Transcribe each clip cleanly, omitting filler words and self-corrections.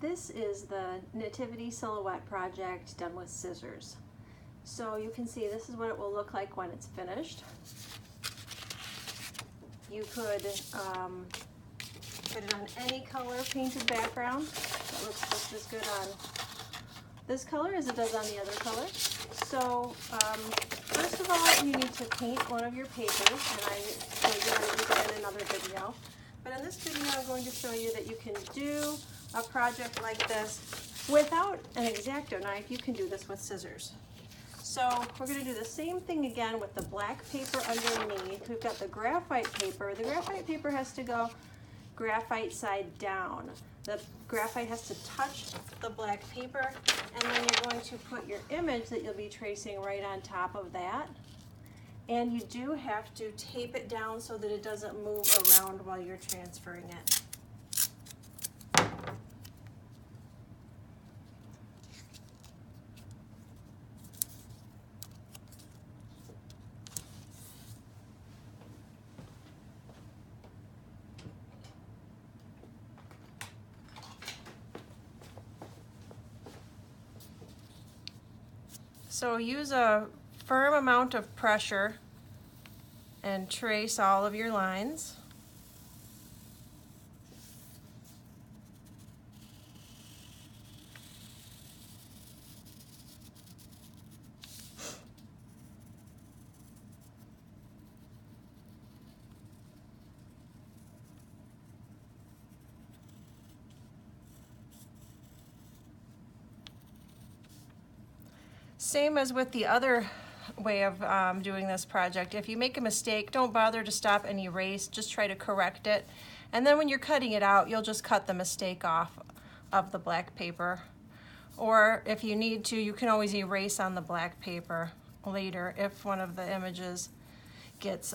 This is the Nativity silhouette project done with scissors. So you can see this is what it will look like when it's finished. You could put it on any color painted background. That looks just as good on this color as it does on the other color. So first of all, you need to paint one of your papers, and I showed you how to do that in another video. But in this video, I'm going to show you that you can do a project like this without an X-Acto knife. You can do this with scissors. So we're going to do the same thing again with the black paper underneath. We've got the graphite paper. The graphite paper has to go graphite side down. The graphite has to touch the black paper, and then you're going to put your image that you'll be tracing right on top of that. And you do have to tape it down so that it doesn't move around while you're transferring it. So use a firm amount of pressure and trace all of your lines. Same as with the other way of doing this project. If you make a mistake, don't bother to stop and erase, just try to correct it. And then when you're cutting it out, you'll just cut the mistake off of the black paper. Or if you need to, you can always erase on the black paper later if one of the images gets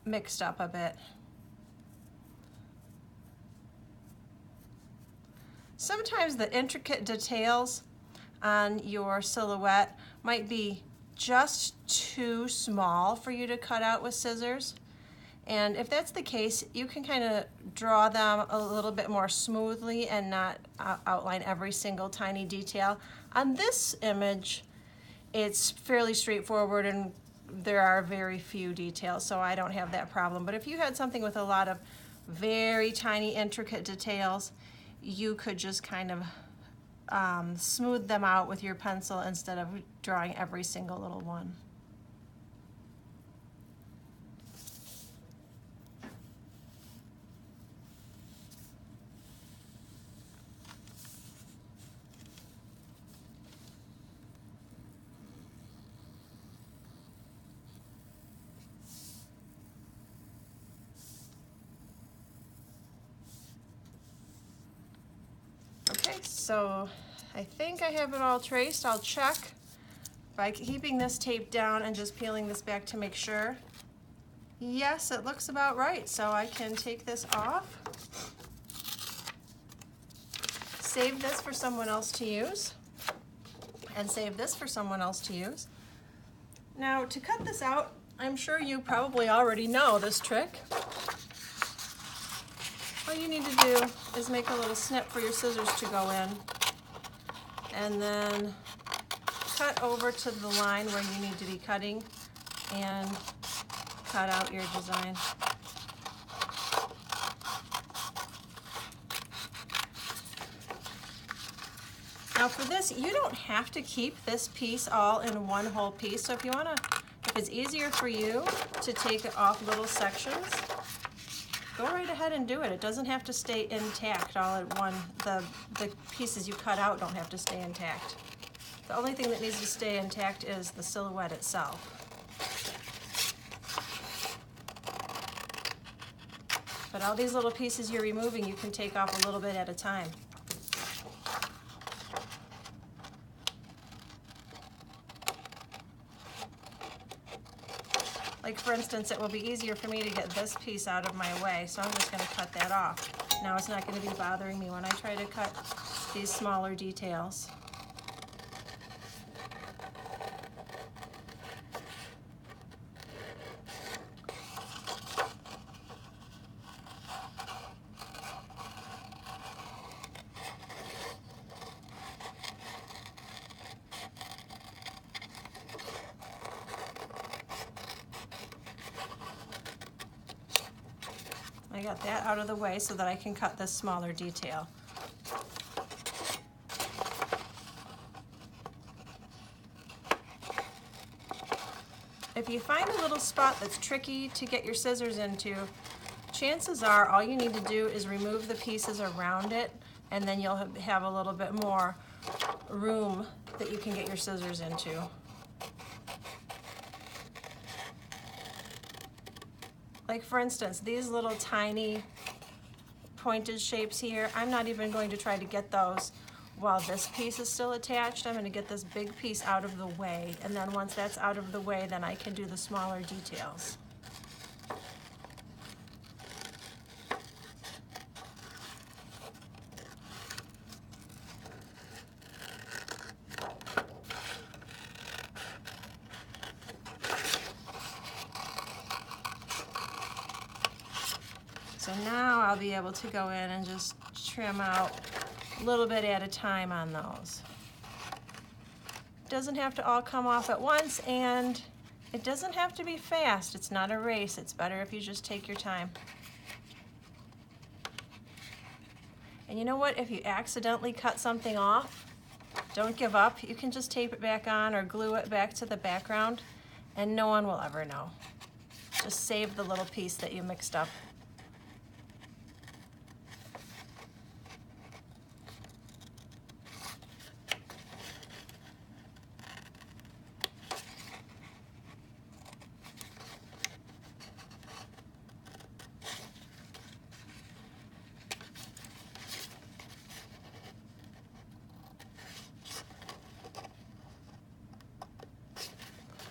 mixed up a bit. Sometimes the intricate details on your silhouette might be just too small for you to cut out with scissors. And if that's the case, you can kind of draw them a little bit more smoothly and not outline every single tiny detail. On this image, it's fairly straightforward and there are very few details, so I don't have that problem. But if you had something with a lot of very tiny, intricate details, you could just kind of smooth them out with your pencil instead of drawing every single little one. Okay, so I think I have it all traced. I'll check by keeping this tape down and just peeling this back to make sure. Yes, it looks about right, so I can take this off. Save this for someone else to use, and save this for someone else to use. Now, to cut this out, I'm sure you probably already know this trick. All you need to do is make a little snip for your scissors to go in, and then cut over to the line where you need to be cutting and cut out your design. Now for this, you don't have to keep this piece all in one whole piece. So if it's easier for you to take it off little sections, go right ahead and do it. It doesn't have to stay intact all at one. The pieces you cut out don't have to stay intact. The only thing that needs to stay intact is the silhouette itself. But all these little pieces you're removing, you can take off a little bit at a time. Like for instance, it will be easier for me to get this piece out of my way, so I'm just going to cut that off. Now it's not going to be bothering me when I try to cut these smaller details. I got that out of the way so that I can cut this smaller detail. If you find a little spot that's tricky to get your scissors into, chances are all you need to do is remove the pieces around it, and then you'll have a little bit more room that you can get your scissors into. Like for instance, these little tiny pointed shapes here, I'm not even going to try to get those while this piece is still attached. I'm going to get this big piece out of the way, and then once that's out of the way, then I can do the smaller details. So now I'll be able to go in and just trim out a little bit at a time on those. It doesn't have to all come off at once, and it doesn't have to be fast. It's not a race. It's better if you just take your time. And you know what? If you accidentally cut something off, don't give up. You can just tape it back on or glue it back to the background, and no one will ever know. Just save the little piece that you mixed up.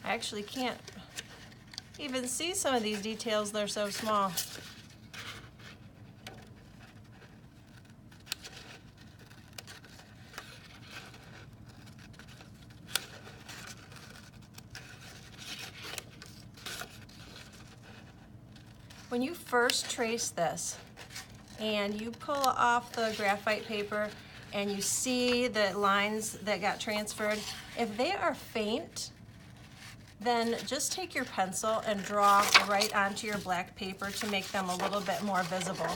I actually can't even see some of these details, they're so small. When you first trace this and you pull off the graphite paper and you see the lines that got transferred, if they are faint, then just take your pencil and draw right onto your black paper to make them a little bit more visible.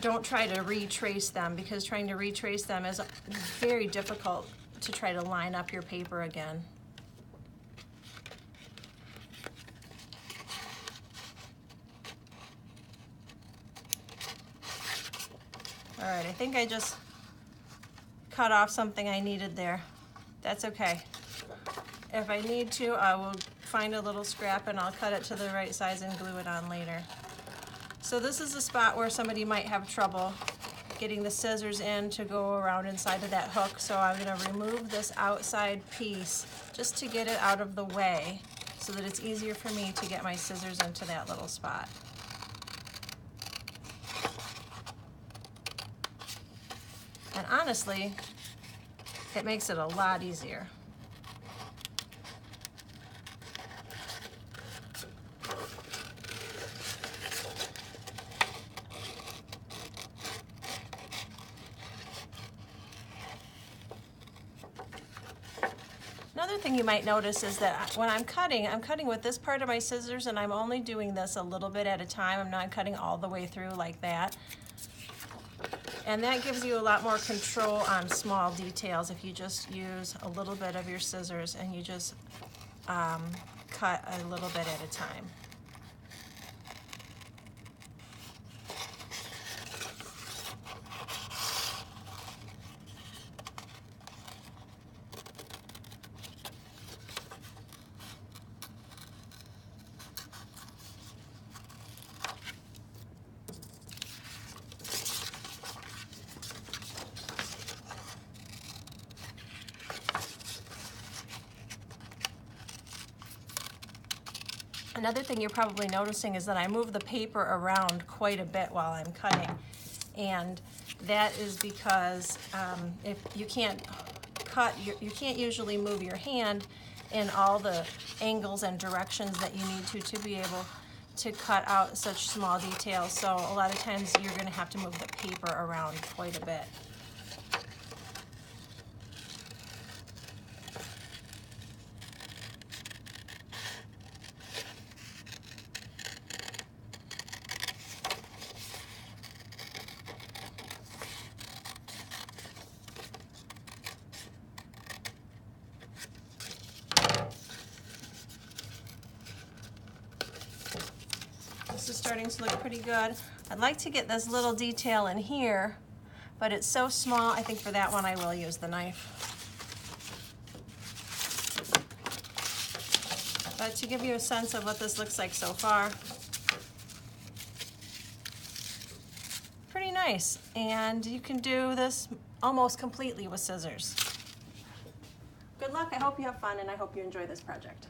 Don't try to retrace them, because trying to retrace them is very difficult to try to line up your paper again. All right, I think I just cut off something I needed there. That's okay. If I need to, I will find a little scrap and I'll cut it to the right size and glue it on later. So this is a spot where somebody might have trouble getting the scissors in to go around inside of that hook. So I'm going to remove this outside piece just to get it out of the way so that it's easier for me to get my scissors into that little spot. And honestly, it makes it a lot easier. Another thing you might notice is that when I'm cutting with this part of my scissors, and I'm only doing this a little bit at a time. I'm not cutting all the way through like that. And that gives you a lot more control on small details if you just use a little bit of your scissors and you just cut a little bit at a time. Another thing you're probably noticing is that I move the paper around quite a bit while I'm cutting, and that is because if you can't cut, you can't usually move your hand in all the angles and directions that you need to be able to cut out such small details. So a lot of times you're going to have to move the paper around quite a bit. This is starting to look pretty good. I'd like to get this little detail in here, but it's so small, I think for that one I will use the knife. But to give you a sense of what this looks like so far, pretty nice. And you can do this almost completely with scissors. Good luck, I hope you have fun, and I hope you enjoy this project.